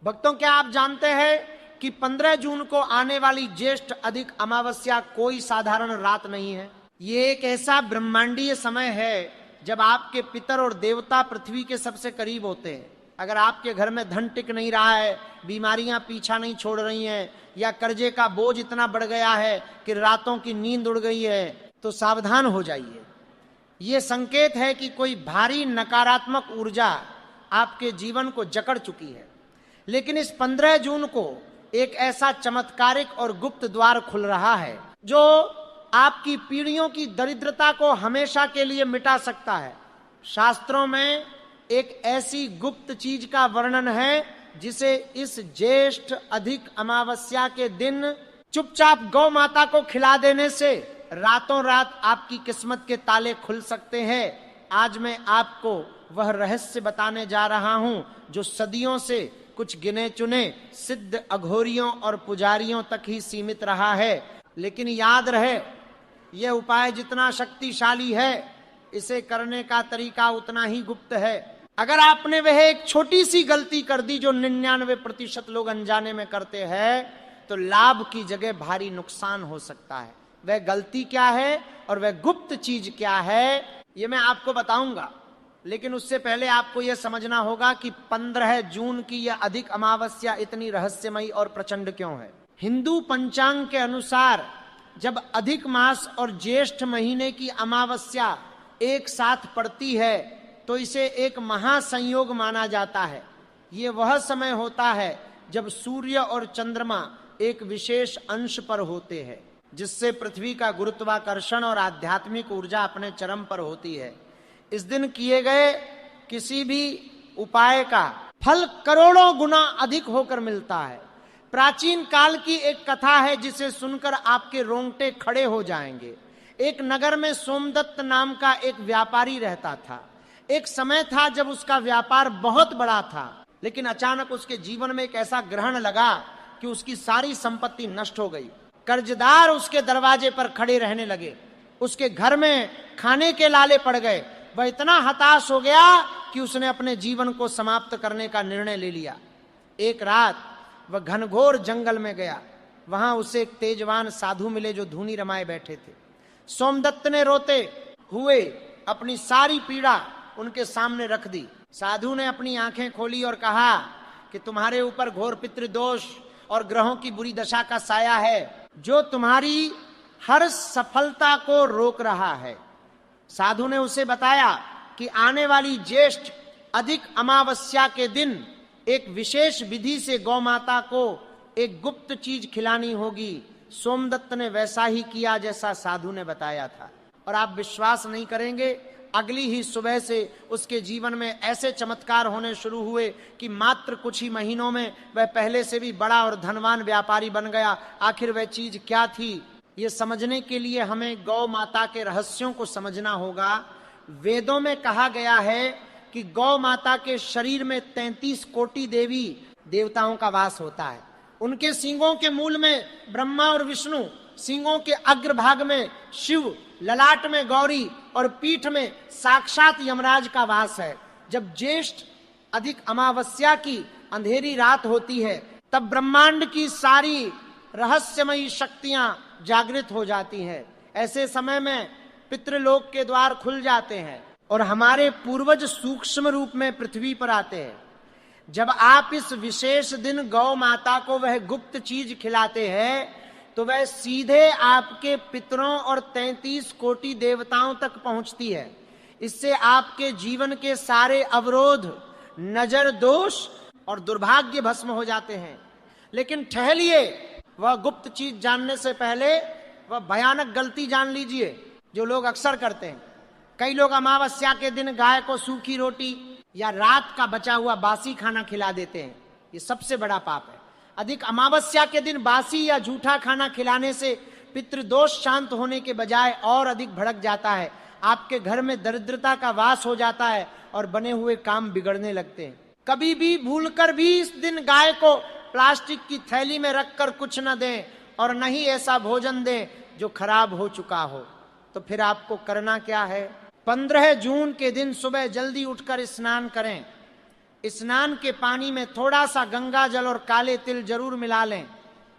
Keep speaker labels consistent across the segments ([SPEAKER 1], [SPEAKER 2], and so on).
[SPEAKER 1] भक्तों, क्या आप जानते हैं कि 15 जून को आने वाली ज्येष्ठ अधिक अमावस्या कोई साधारण रात नहीं है। ये एक ऐसा ब्रह्मांडीय समय है जब आपके पितर और देवता पृथ्वी के सबसे करीब होते हैं। अगर आपके घर में धन टिक नहीं रहा है, बीमारियां पीछा नहीं छोड़ रही हैं, या कर्जे का बोझ इतना बढ़ गया है कि रातों की नींद उड़ गई है, तो सावधान हो जाइए। ये संकेत है कि कोई भारी नकारात्मक ऊर्जा आपके जीवन को जकड़ चुकी है। लेकिन इस 15 जून को एक ऐसा चमत्कारिक और गुप्त द्वार खुल रहा है जो आपकी पीढ़ियों की दरिद्रता को हमेशा के लिए मिटा सकता है। शास्त्रों में एक ऐसी गुप्त चीज का वर्णन है जिसे इस ज्येष्ठ अधिक अमावस्या के दिन चुपचाप गौ माता को खिला देने से रातों रात आपकी किस्मत के ताले खुल सकते हैं। आज मैं आपको वह रहस्य बताने जा रहा हूं जो सदियों से कुछ गिने चुने सिद्ध अघोरियों और पुजारियों तक ही सीमित रहा है। लेकिन याद रहे, यह उपाय जितना शक्तिशाली है, इसे करने का तरीका उतना ही गुप्त है। अगर आपने वह एक छोटी सी गलती कर दी जो 99% लोग अनजाने में करते हैं, तो लाभ की जगह भारी नुकसान हो सकता है। वह गलती क्या है और वह गुप्त चीज क्या है, ये मैं आपको बताऊंगा। लेकिन उससे पहले आपको यह समझना होगा कि 15 जून की यह अधिक अमावस्या इतनी रहस्यमयी और प्रचंड क्यों है। हिंदू पंचांग के अनुसार जब अधिक मास और ज्येष्ठ महीने की अमावस्या एक साथ पड़ती है तो इसे एक महासंयोग माना जाता है। ये वह समय होता है जब सूर्य और चंद्रमा एक विशेष अंश पर होते हैं, जिससे पृथ्वी का गुरुत्वाकर्षण और आध्यात्मिक ऊर्जा अपने चरम पर होती है। इस दिन किए गए किसी भी उपाय का फल करोड़ों गुना अधिक होकर मिलता है। प्राचीन काल की एक कथा है जिसे सुनकर आपके रोंगटे खड़े हो जाएंगे। एक नगर में सोमदत्त नाम का एक व्यापारी रहता था। एक समय था जब उसका व्यापार बहुत बड़ा था, लेकिन अचानक उसके जीवन में एक ऐसा ग्रहण लगा कि उसकी सारी संपत्ति नष्ट हो गई। कर्जदार उसके दरवाजे पर खड़े रहने लगे, उसके घर में खाने के लाले पड़ गए। वह इतना हताश हो गया कि उसने अपने जीवन को समाप्त करने का निर्णय ले लिया। एक रात वह घनघोर जंगल में गया। वहां उसे एक तेजवान साधु मिले जो धूनी रमाए बैठे थे। सोमदत्त ने रोते हुए अपनी सारी पीड़ा उनके सामने रख दी। साधु ने अपनी आंखें खोली और कहा कि तुम्हारे ऊपर घोर पितृदोष और ग्रहों की बुरी दशा का साया है जो तुम्हारी हर सफलता को रोक रहा है। साधु ने उसे बताया कि आने वाली ज्येष्ठ अधिक अमावस्या के दिन एक विशेष विधि से गौ माता को एक गुप्त चीज खिलानी होगी। सोमदत्त ने वैसा ही किया जैसा साधु ने बताया था, और आप विश्वास नहीं करेंगे, अगली ही सुबह से उसके जीवन में ऐसे चमत्कार होने शुरू हुए कि मात्र कुछ ही महीनों में वह पहले से भी बड़ा और धनवान व्यापारी बन गया। आखिर वह चीज क्या थी, ये समझने के लिए हमें गौ माता के रहस्यों को समझना होगा। वेदों में कहा गया है कि गौ माता के शरीर में 33 कोटि देवी देवताओं का वास होता है। उनके सींगों के मूल में ब्रह्मा और विष्णु, सींगों के अग्रभाग में शिव, ललाट में गौरी और पीठ में साक्षात यमराज का वास है। जब ज्येष्ठ अधिक अमावस्या की अंधेरी रात होती है, तब ब्रह्मांड की सारी रहस्यमयी शक्तियां जागृत हो जाती हैं। ऐसे समय में पितृलोक के द्वार खुल जाते हैं और हमारे पूर्वज सूक्ष्म रूप में पृथ्वी पर आते हैं। जब आप इस विशेष दिन गौ माता को वह गुप्त चीज खिलाते हैं तो वह सीधे आपके पितरों और 33 कोटि देवताओं तक पहुंचती है। इससे आपके जीवन के सारे अवरोध, नजर दोष और दुर्भाग्य भस्म हो जाते हैं। लेकिन ठहरिए, वह गुप्त चीज जानने से पहले वह भयानक गलती जान लीजिए जो लोग अक्सर करते हैं। कई लोग अमावस्या के दिन गाय को सूखी रोटी या रात का बचा हुआ बासी खाना खिला देते हैं। ये सबसे बड़ा पाप है। अधिक अमावस्या के दिन बासी या झूठा खाना खिलाने से पितृदोष शांत होने के बजाय और अधिक भड़क जाता है। आपके घर में दरिद्रता का वास हो जाता है और बने हुए काम बिगड़ने लगते हैं। कभी भी भूलकर भी इस दिन गाय को प्लास्टिक की थैली में रखकर कुछ न दें और न ही ऐसा भोजन दें जो खराब हो चुका हो। तो फिर आपको करना क्या है? 15 जून के दिन सुबह जल्दी उठकर स्नान करें, स्नान के पानी में थोड़ा सा गंगा जल और काले तिल जरूर मिला लें।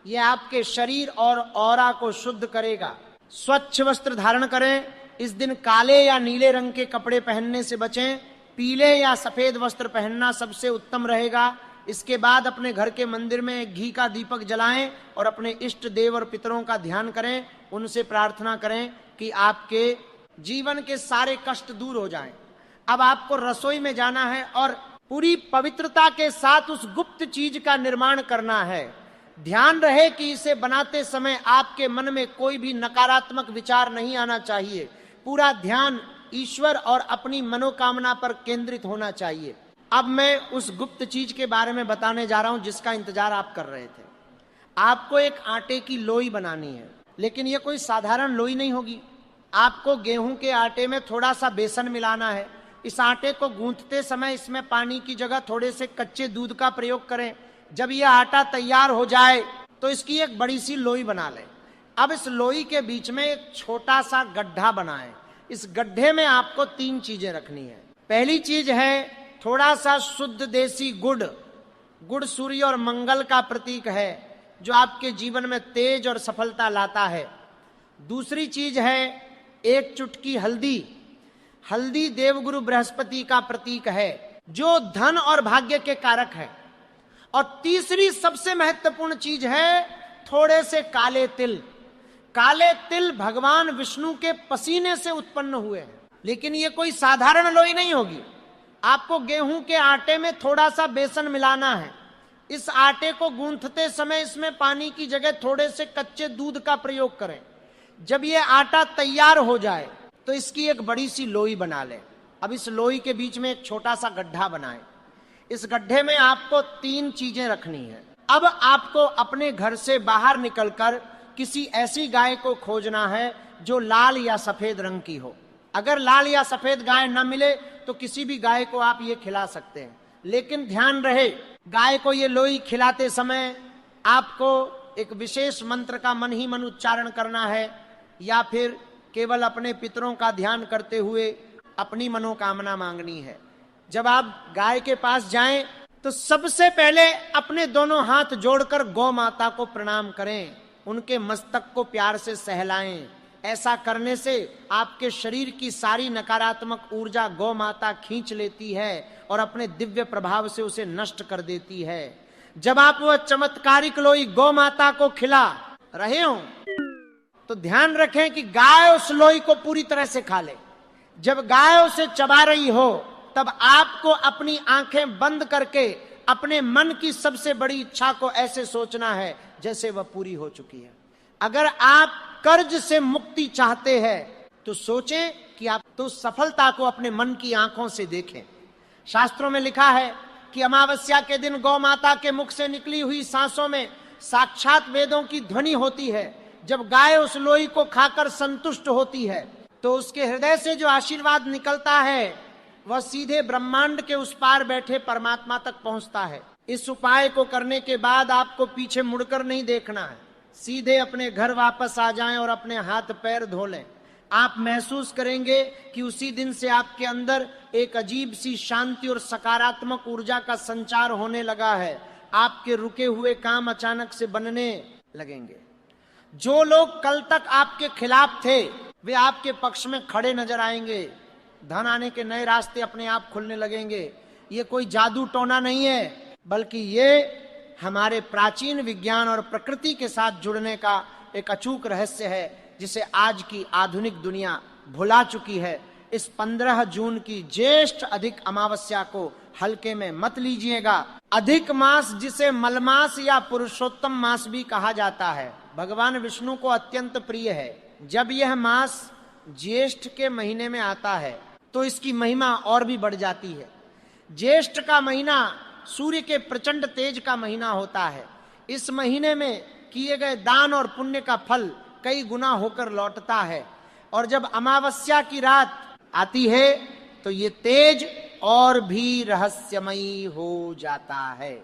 [SPEAKER 1] यह आपके शरीर और ऑरा को शुद्ध करेगा। स्वच्छ वस्त्र धारण करें। इस दिन काले या नीले रंग के कपड़े पहनने से बचें। पीले या सफेद वस्त्र पहनना सबसे उत्तम रहेगा। इसके बाद अपने घर के मंदिर में घी का दीपक जलाएं और अपने इष्ट देव और पितरों का ध्यान करें। उनसे प्रार्थना करें कि आपके जीवन के सारे कष्ट दूर हो जाएं। अब आपको रसोई में जाना है और पूरी पवित्रता के साथ उस गुप्त चीज का निर्माण करना है। ध्यान रहे कि इसे बनाते समय आपके मन में कोई भी नकारात्मक विचार नहीं आना चाहिए। पूरा ध्यान ईश्वर और अपनी मनोकामना पर केंद्रित होना चाहिए। अब मैं उस गुप्त चीज के बारे में बताने जा रहा हूं जिसका इंतजार आप कर रहे थे। आपको एक आटे की लोई बनानी है, लेकिन यह कोई साधारण लोई नहीं होगी। आपको गेहूं के आटे में थोड़ा सा बेसन मिलाना है। इस आटे को गूंथते समय इसमें पानी की जगह थोड़े से कच्चे दूध का प्रयोग करें। जब यह आटा तैयार हो जाए तो इसकी एक बड़ी सी लोई बना लें। अब इस लोई के बीच में एक छोटा सा गड्ढा बनाएं। इस गड्ढे में आपको 3 चीजें रखनी है। पहली चीज है थोड़ा सा शुद्ध देसी गुड़। गुड़ सूर्य और मंगल का प्रतीक है, जो आपके जीवन में तेज और सफलता लाता है। दूसरी चीज है 1 चुटकी हल्दी। हल्दी देवगुरु बृहस्पति का प्रतीक है, जो धन और भाग्य के कारक है। और तीसरी सबसे महत्वपूर्ण चीज है थोड़े से काले तिल। काले तिल भगवान विष्णु के पसीने से उत्पन्न हुए हैं, लेकिन ये कोई साधारण लोई नहीं होगी। आपको गेहूं के आटे में थोड़ा सा बेसन मिलाना है। इस आटे को गूंथते समय इसमें पानी की जगह थोड़े से कच्चे दूध का प्रयोग करें। जब ये आटा तैयार हो जाए तो इसकी एक बड़ी सी लोई बना लें। अब इस लोई के बीच में एक छोटा सा गड्ढा बनाएं। इस गड्ढे में आपको 3 चीजें रखनी है। अब आपको अपने घर से बाहर निकलकर किसी ऐसी गाय को खोजना है जो लाल या सफेद रंग की हो। अगर लाल या सफेद गाय न मिले तो किसी भी गाय को आप ये खिला सकते हैं, लेकिन ध्यान रहे गाय को ये लोई खिलाते समय आपको एक विशेष मंत्र का मन ही मन उच्चारण करना है, या फिर केवल अपने पितरों का ध्यान करते हुए अपनी मनोकामना मांगनी है। जब आप गाय के पास जाएं तो सबसे पहले अपने दोनों हाथ जोड़कर गौ माता को प्रणाम करें। उनके मस्तक को प्यार से सहलाएं। ऐसा करने से आपके शरीर की सारी नकारात्मक ऊर्जा गौ माता खींच लेती है और अपने दिव्य प्रभाव से उसे नष्ट कर देती है। जब आप वह चमत्कारिक लोई गौ माता को खिला रहे हो तो ध्यान रखें कि गाय उस लोई को पूरी तरह से खा ले। जब गाय उसे चबा रही हो तब आपको अपनी आंखें बंद करके अपने मन की सबसे बड़ी इच्छा को ऐसे सोचना है जैसे वह पूरी हो चुकी है। अगर आप कर्ज से मुक्ति चाहते हैं तो सोचें कि आप तो सफलता को अपने मन की आंखों से देखें। शास्त्रों में लिखा है कि अमावस्या के दिन गौ माता के मुख से निकली हुई सांसों में साक्षात वेदों की ध्वनि होती है। जब गाय उस लोई को खाकर संतुष्ट होती है तो उसके हृदय से जो आशीर्वाद निकलता है वह सीधे ब्रह्मांड के उस पार बैठे परमात्मा तक पहुंचता है। इस उपाय को करने के बाद आपको पीछे मुड़कर नहीं देखना है। सीधे अपने घर वापस आ जाएं और अपने हाथ पैर धो लें। आप महसूस करेंगे कि उसी दिन से आपके अंदर एक अजीब सी शांति और सकारात्मक ऊर्जा का संचार होने लगा है। आपके रुके हुए काम अचानक से बनने लगेंगे। जो लोग कल तक आपके खिलाफ थे वे आपके पक्ष में खड़े नजर आएंगे। धन आने के नए रास्ते अपने आप खुलने लगेंगे। ये कोई जादू टोना नहीं है, बल्कि ये हमारे प्राचीन विज्ञान और प्रकृति के साथ जुड़ने का एक अचूक रहस्य है, जिसे आज की आधुनिक दुनिया भुला चुकी है। इस 15 जून की ज्येष्ठ अधिक अमावस्या को हल्के में मत लीजिएगा। अधिक मास, जिसे मलमास या पुरुषोत्तम मास भी कहा जाता है, भगवान विष्णु को अत्यंत प्रिय है। जब यह मास ज्येष्ठ के महीने में आता है तो इसकी महिमा और भी बढ़ जाती है। ज्येष्ठ का महीना सूर्य के प्रचंड तेज का महीना होता है। इस महीने में किए गए दान और पुण्य का फल कई गुना होकर लौटता है। और जब अमावस्या की रात आती है तो ये तेज और भी रहस्यमयी हो जाता है।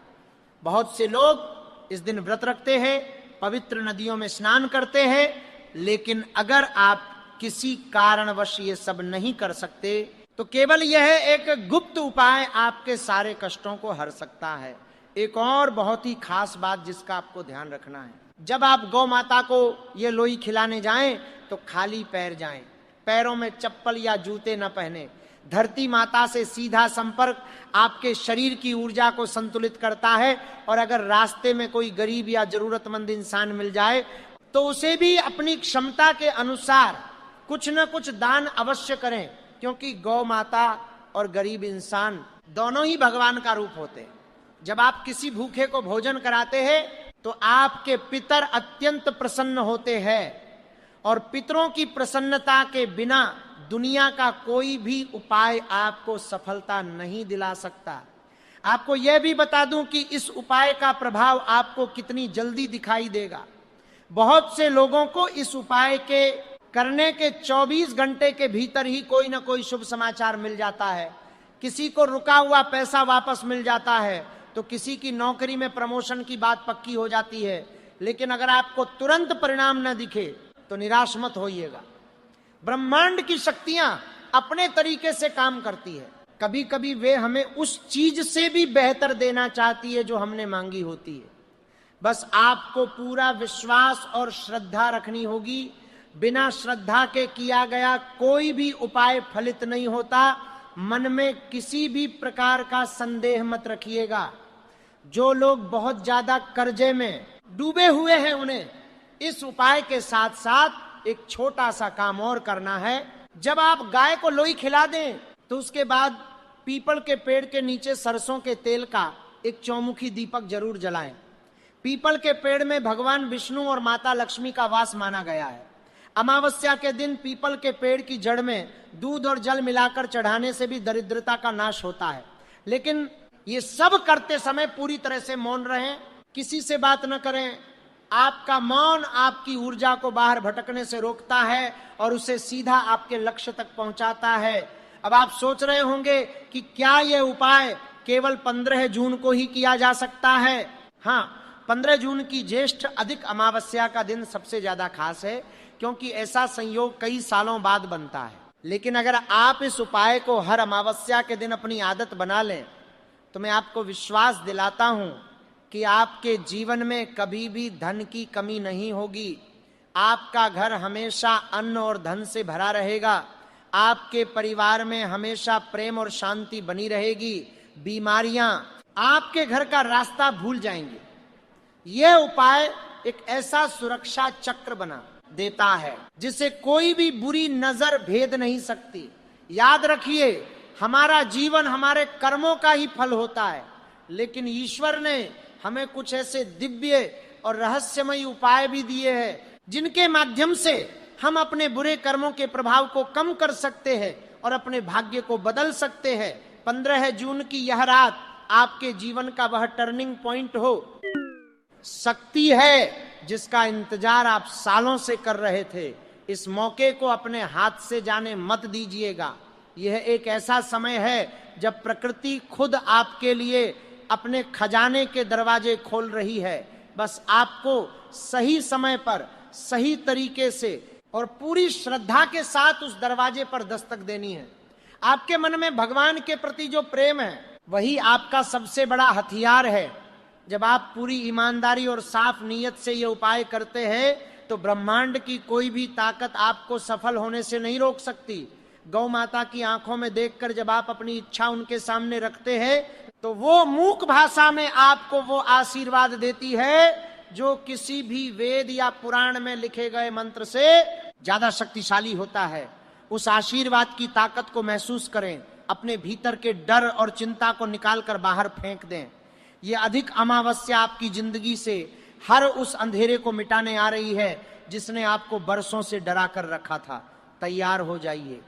[SPEAKER 1] बहुत से लोग इस दिन व्रत रखते हैं, पवित्र नदियों में स्नान करते हैं, लेकिन अगर आप किसी कारणवश ये सब नहीं कर सकते तो केवल यह एक गुप्त उपाय आपके सारे कष्टों को हर सकता है। एक और बहुत ही खास बात जिसका आपको ध्यान रखना है, जब आप गौ माता को ये लोई खिलाने जाएं तो खाली पैर जाएं, पैरों में चप्पल या जूते न पहने। धरती माता से सीधा संपर्क आपके शरीर की ऊर्जा को संतुलित करता है, और अगर रास्ते में कोई गरीब या जरूरतमंद इंसान मिल जाए तो उसे भी अपनी क्षमता के अनुसार कुछ न कुछ दान अवश्य करें, क्योंकि गौ माता और गरीब इंसान दोनों ही भगवान का रूप होते हैं। जब आप किसी भूखे को भोजन कराते हैं तो आपके पितर अत्यंत प्रसन्न होते हैं, और पितरों की प्रसन्नता के बिना दुनिया का कोई भी उपाय आपको सफलता नहीं दिला सकता। आपको यह भी बता दूं कि इस उपाय का प्रभाव आपको कितनी जल्दी दिखाई देगा। बहुत से लोगों को इस उपाय के करने के 24 घंटे के भीतर ही कोई ना कोई शुभ समाचार मिल जाता है। किसी को रुका हुआ पैसा वापस मिल जाता है, तो किसी की नौकरी में प्रमोशन की बात पक्की हो जाती है। लेकिन अगर आपको तुरंत परिणाम न दिखे तो निराश मत होइएगा। ब्रह्मांड की शक्तियां अपने तरीके से काम करती है। कभी कभी वे हमें उस चीज से भी बेहतर देना चाहती है जो हमने मांगी होती है। बस आपको पूरा विश्वास और श्रद्धा रखनी होगी। बिना श्रद्धा के किया गया कोई भी उपाय फलित नहीं होता। मन में किसी भी प्रकार का संदेह मत रखिएगा। जो लोग बहुत ज्यादा कर्जे में डूबे हुए हैं, उन्हें इस उपाय के साथ साथ एक छोटा सा काम और करना है। जब आप गाय को लोई खिला दें तो उसके बाद पीपल के पेड़ के नीचे सरसों के तेल का एक चौमुखी दीपक जरूर जलाएं। पीपल के पेड़ में भगवान विष्णु और माता लक्ष्मी का वास माना गया है। अमावस्या के दिन पीपल के पेड़ की जड़ में दूध और जल मिलाकर चढ़ाने से भी दरिद्रता का नाश होता है। लेकिन ये सब करते समय पूरी तरह से मौन रहें, किसी से बात न करें। आपका मौन आपकी ऊर्जा को बाहर भटकने से रोकता है और उसे सीधा आपके लक्ष्य तक पहुंचाता है। अब आप सोच रहे होंगे कि क्या यह उपाय केवल 15 जून को ही किया जा सकता है? हाँ, 15 जून की ज्येष्ठ अधिक अमावस्या का दिन सबसे ज्यादा खास है, क्योंकि ऐसा संयोग कई सालों बाद बनता है। लेकिन अगर आप इस उपाय को हर अमावस्या के दिन अपनी आदत बना लें तो मैं आपको विश्वास दिलाता हूं कि आपके जीवन में कभी भी धन की कमी नहीं होगी। आपका घर हमेशा अन्न और धन से भरा रहेगा। आपके परिवार में हमेशा प्रेम और शांति बनी रहेगी। बीमारियां आपके घर का रास्ता भूल जाएंगे। यह उपाय एक ऐसा सुरक्षा चक्र बना देता है जिसे कोई भी बुरी नजर भेद नहीं सकती। याद रखिए, हमारा जीवन हमारे कर्मों का ही फल होता है, लेकिन ईश्वर ने हमें कुछ ऐसे दिव्य और रहस्यमयी उपाय भी दिए हैं जिनके माध्यम से हम अपने बुरे कर्मों के प्रभाव को कम कर सकते हैं और अपने भाग्य को बदल सकते हैं। 15 जून की यह रात आपके जीवन का वह टर्निंग पॉइंट हो सकती है जिसका इंतजार आप सालों से कर रहे थे। इस मौके को अपने हाथ से जाने मत दीजिएगा। यह एक ऐसा समय है जब प्रकृति खुद आपके लिए अपने खजाने के दरवाजे खोल रही है। बस आपको सही समय पर सही तरीके से और पूरी श्रद्धा के साथ उस दरवाजे पर दस्तक देनी है। आपके मन में भगवान के प्रति जो प्रेम है वही आपका सबसे बड़ा हथियार है। जब आप पूरी ईमानदारी और साफ नीयत से ये उपाय करते हैं तो ब्रह्मांड की कोई भी ताकत आपको सफल होने से नहीं रोक सकती। गौ माता की आंखों में देखकर जब आप अपनी इच्छा उनके सामने रखते हैं तो वो मूक भाषा में आपको वो आशीर्वाद देती है जो किसी भी वेद या पुराण में लिखे गए मंत्र से ज्यादा शक्तिशाली होता है। उस आशीर्वाद की ताकत को महसूस करें। अपने भीतर के डर और चिंता को निकालकर बाहर फेंक दें। ये अधिक अमावस्या आपकी जिंदगी से हर उस अंधेरे को मिटाने आ रही है जिसने आपको बरसों से डरा कर रखा था। तैयार हो जाइए।